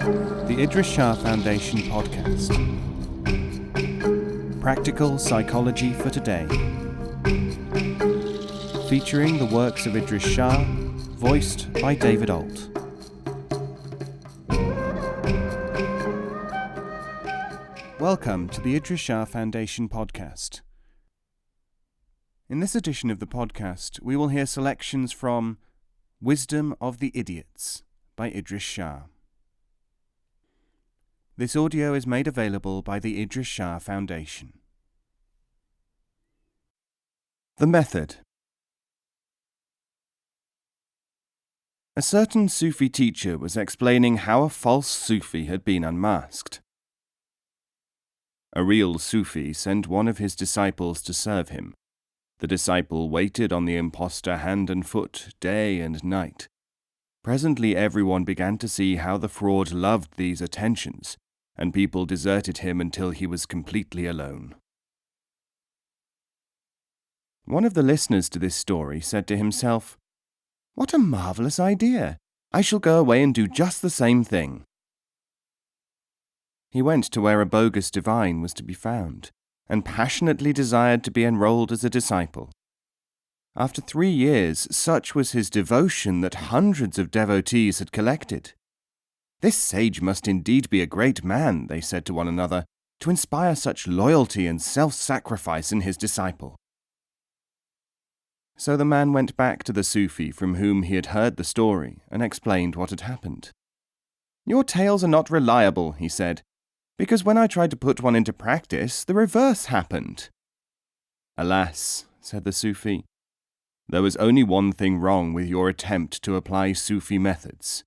The Idries Shah Foundation podcast. Practical Psychology for Today. Featuring the works of Idries Shah, voiced by David Ault. Welcome to the Idries Shah Foundation podcast. In this edition of the podcast, we will hear selections from Wisdom of the Idiots by Idries Shah. This audio is made available by the Idries Shah Foundation. The Method. A certain Sufi teacher was explaining how a false Sufi had been unmasked. A real Sufi sent one of his disciples to serve him. The disciple waited on the impostor hand and foot, day and night. Presently everyone began to see how the fraud loved these attentions, and people deserted him until he was completely alone. One of the listeners to this story said to himself, "What a marvellous idea! I shall go away and do just the same thing." He went to where a bogus divine was to be found, and passionately desired to be enrolled as a disciple. After 3 years, such was his devotion that hundreds of devotees had collected. "This sage must indeed be a great man," they said to one another, "to inspire such loyalty and self-sacrifice in his disciple." So the man went back to the Sufi from whom he had heard the story and explained what had happened. "Your tales are not reliable," he said, "because when I tried to put one into practice, the reverse happened." "Alas," said the Sufi, "there was only one thing wrong with your attempt to apply Sufi methods.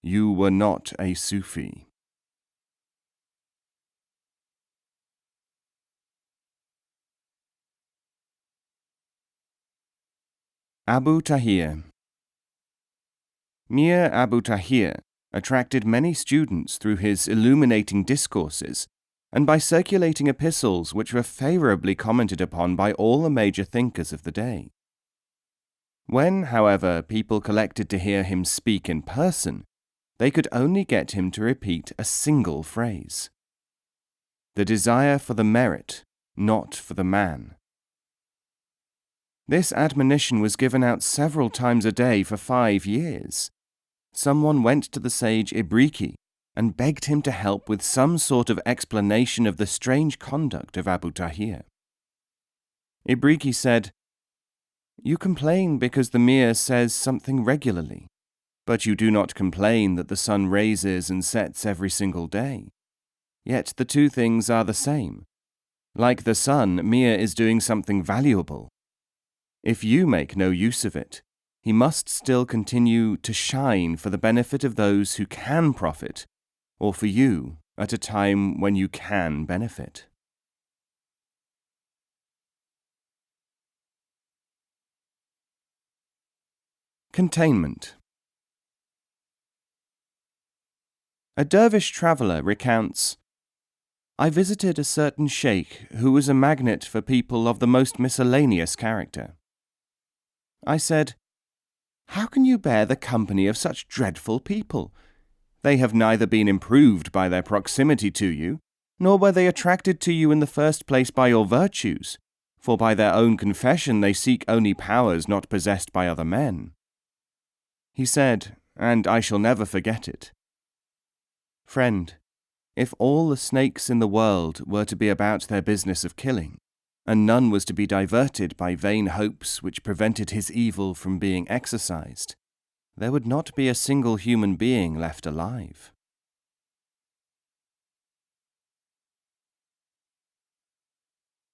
You were not a Sufi." Abu Tahir. Mir Abu Tahir attracted many students through his illuminating discourses and by circulating epistles which were favorably commented upon by all the major thinkers of the day. When, however, people collected to hear him speak in person, they could only get him to repeat a single phrase: "The desire for the merit, not for the man." This admonition was given out several times a day for 5 years. Someone went to the sage Ibriki and begged him to help with some sort of explanation of the strange conduct of Abu Tahir. Ibriki said, "You complain because the Mir says something regularly, but you do not complain that the sun rises and sets every single day. Yet the two things are the same. Like the sun, Mir is doing something valuable. If you make no use of it, he must still continue to shine for the benefit of those who can profit, or for you at a time when you can benefit." Containment. A dervish traveller recounts, "I visited a certain sheikh who was a magnet for people of the most miscellaneous character. I said, 'How can you bear the company of such dreadful people? They have neither been improved by their proximity to you, nor were they attracted to you in the first place by your virtues, for by their own confession they seek only powers not possessed by other men.' He said, and I shall never forget it, 'Friend, if all the snakes in the world were to be about their business of killing, and none was to be diverted by vain hopes which prevented his evil from being exercised, there would not be a single human being left alive.'"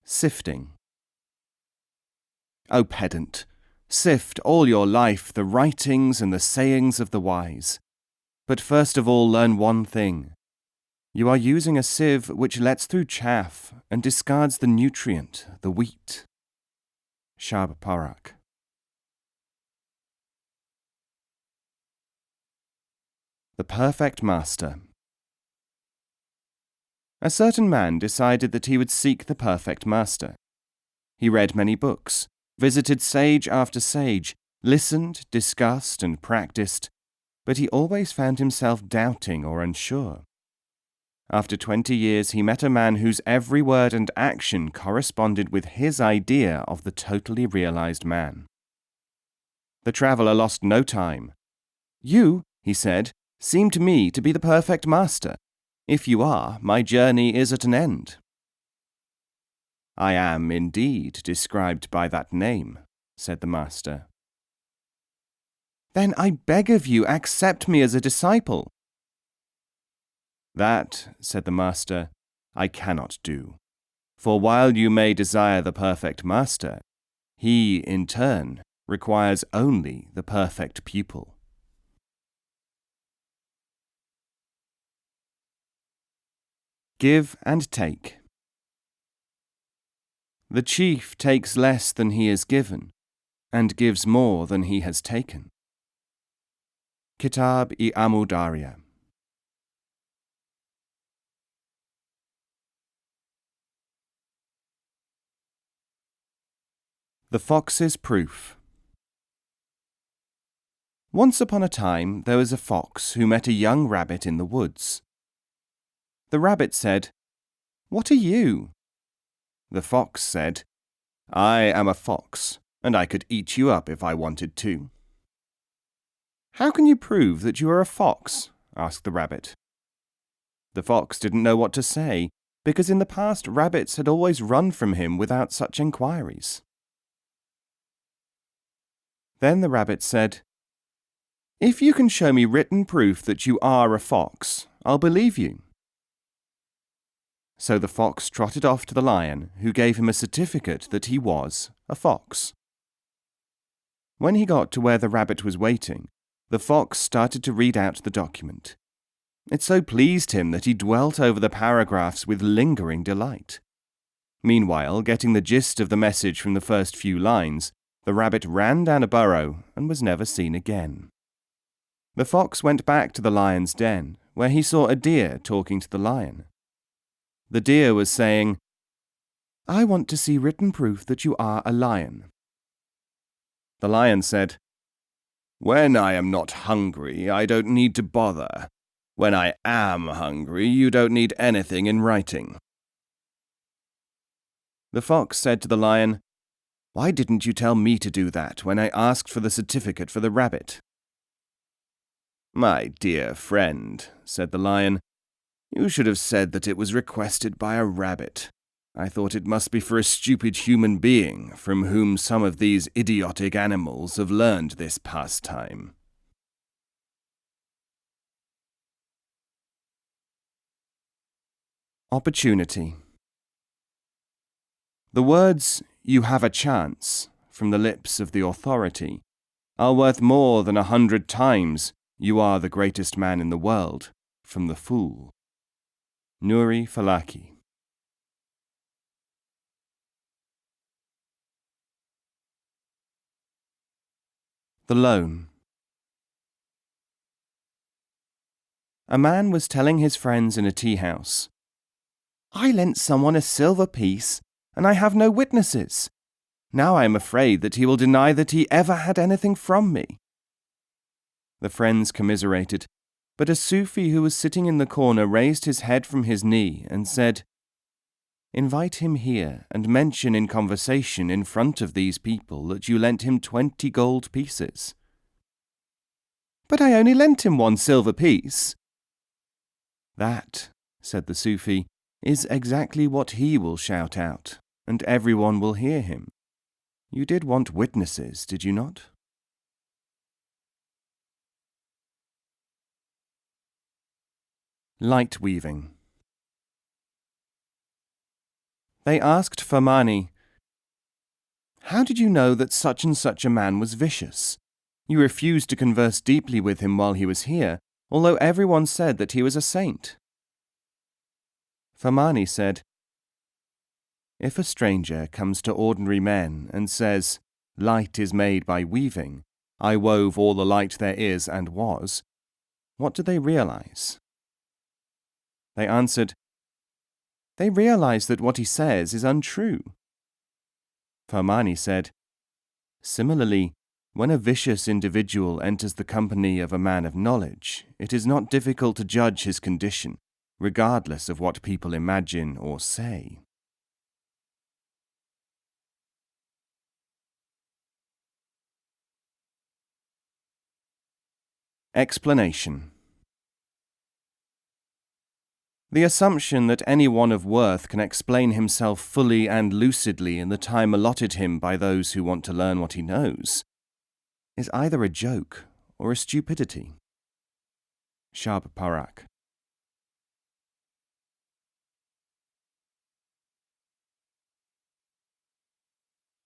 Sifting. O pedant, sift all your life the writings and the sayings of the wise. But first of all learn one thing. You are using a sieve which lets through chaff and discards the nutrient, the wheat. Shab Parak. The Perfect Master. A certain man decided that he would seek the perfect master. He read many books, visited sage after sage, listened, discussed, and practiced, but he always found himself doubting or unsure. After 20 years, he met a man whose every word and action corresponded with his idea of the totally realized man. The traveller lost no time. "You," he said, "seem to me to be the perfect master. If you are, my journey is at an end." "I am indeed described by that name," said the master. "Then I beg of you, accept me as a disciple." "That," said the master, "I cannot do. For while you may desire the perfect master, he, in turn, requires only the perfect pupil." Give and take. The chief takes less than he is given, and gives more than he has taken. Kitab-i-Amu-Darya. The Fox's Proof. Once upon a time there was a fox who met a young rabbit in the woods. The rabbit said, "What are you?" The fox said, "I am a fox, and I could eat you up if I wanted to." "How can you prove that you are a fox?" asked the rabbit. The fox didn't know what to say, because in the past rabbits had always run from him without such inquiries. Then the rabbit said, "If you can show me written proof that you are a fox, I'll believe you." So the fox trotted off to the lion, who gave him a certificate that he was a fox. When he got to where the rabbit was waiting, the fox started to read out the document. It so pleased him that he dwelt over the paragraphs with lingering delight. Meanwhile, getting the gist of the message from the first few lines, the rabbit ran down a burrow and was never seen again. The fox went back to the lion's den, where he saw a deer talking to the lion. The deer was saying, "I want to see written proof that you are a lion." The lion said, "When I am not hungry, I don't need to bother. When I am hungry, you don't need anything in writing." The fox said to the lion, "Why didn't you tell me to do that when I asked for the certificate for the rabbit?" "My dear friend," said the lion, "you should have said that it was requested by a rabbit. I thought it must be for a stupid human being from whom some of these idiotic animals have learned this pastime." Opportunity. The words, "you have a chance," from the lips of the authority, are worth more than 100 times, "you are the greatest man in the world," from the fool. Nuri Falaki. The Loan. A man was telling his friends in a tea house, "I lent someone a silver piece, and I have no witnesses. Now I am afraid that he will deny that he ever had anything from me." The friends commiserated, but a Sufi who was sitting in the corner raised his head from his knee and said, "Invite him here and mention in conversation in front of these people that you lent him 20 gold pieces." "But I only lent him 1 silver piece." "That," said the Sufi, "is exactly what he will shout out, and everyone will hear him. You did want witnesses, did you not?" Light weaving. They asked Famani, "How did you know that such and such a man was vicious? You refused to converse deeply with him while he was here, although everyone said that he was a saint." Famani said, "If a stranger comes to ordinary men and says, 'Light is made by weaving, I wove all the light there is and was,' what do they realize?" They answered, "They realize that what he says is untrue." Famani said, "Similarly, When a vicious individual enters the company of a man of knowledge, it is not difficult to judge his condition, regardless of what people imagine or say. Explanation. The assumption that anyone of worth can explain himself fully and lucidly in the time allotted him by those who want to learn what he knows is either a joke or a stupidity. Shab Parak.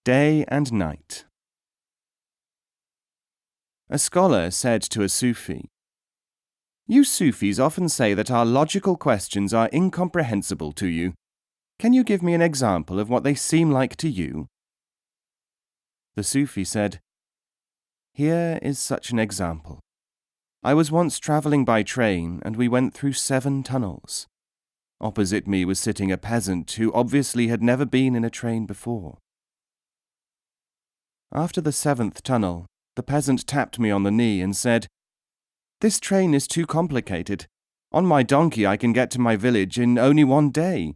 Day and Night. A scholar said to a Sufi, "You Sufis often say that our logical questions are incomprehensible to you. Can you give me an example of what they seem like to you?" The Sufi said, "Here is such an example. I was once travelling by train and we went through 7 tunnels. Opposite me was sitting a peasant who obviously had never been in a train before. After the 7th tunnel, the peasant tapped me on the knee and said, 'This train is too complicated. On my donkey I can get to my village in only 1 day.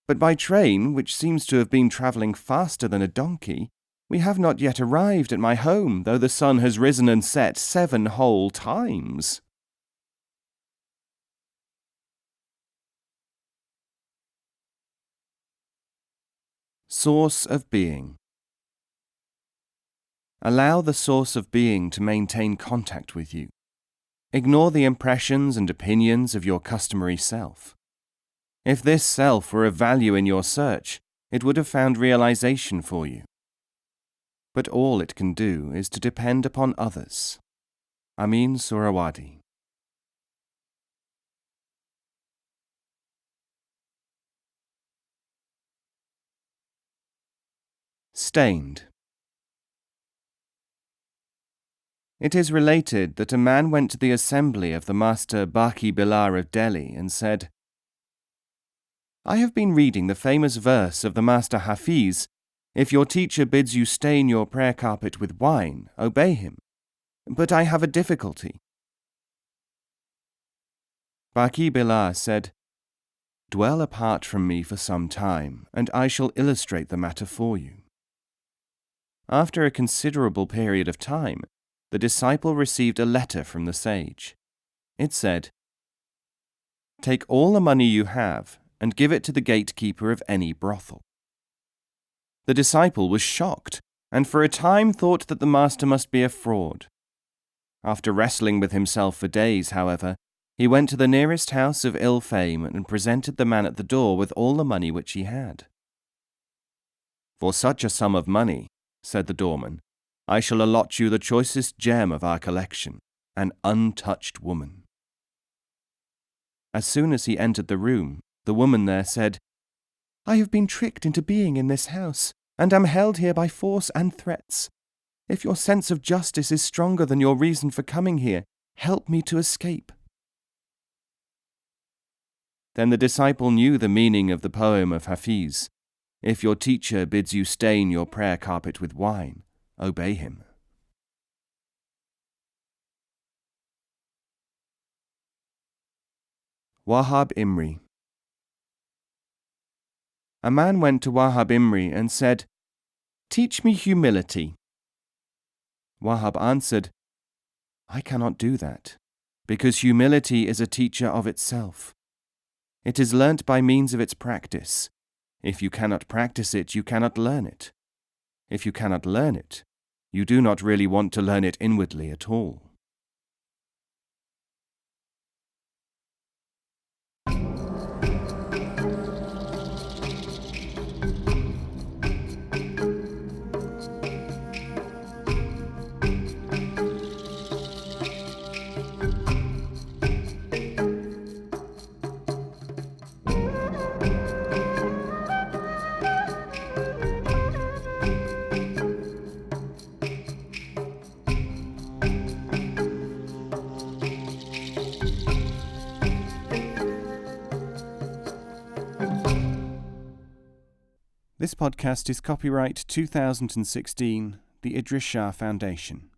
But by train, which seems to have been travelling faster than a donkey, we have not yet arrived at my home, though the sun has risen and set 7 whole times.'" Source of being. Allow the source of being to maintain contact with you. Ignore the impressions and opinions of your customary self. If this self were of value in your search, it would have found realization for you. But all it can do is to depend upon others. Amin Surawadi. Stained. It is related that a man went to the assembly of the master Baki Bilal of Delhi and said, "I have been reading the famous verse of the master Hafiz, 'If your teacher bids you stain your prayer carpet with wine, obey him. But I have a difficulty.' Baki Bilal said, 'Dwell apart from me for some time, and I shall illustrate the matter for you.' After a considerable period of time, the disciple received a letter from the sage. It said, 'Take all the money you have and give it to the gatekeeper of any brothel.' The disciple was shocked, and for a time thought that the master must be a fraud. After wrestling with himself for days, however, he went to the nearest house of ill fame and presented the man at the door with all the money which he had. 'For such a sum of money,' said the doorman, 'I shall allot you the choicest gem of our collection, an untouched woman.' As soon as he entered the room, the woman there said, 'I have been tricked into being in this house, and am held here by force and threats. If your sense of justice is stronger than your reason for coming here, help me to escape.' Then the disciple knew the meaning of the poem of Hafiz, 'If your teacher bids you stain your prayer carpet with wine, obey him.' Wahab Imri. A man went to Wahab Imri and said, 'Teach me humility.' Wahab answered, 'I cannot do that, because humility is a teacher of itself. It is learnt by means of its practice. If you cannot practice it, you cannot learn it. If you cannot learn it, you do not really want to learn it inwardly at all.'" This podcast is copyright 2016, the Idries Shah Foundation.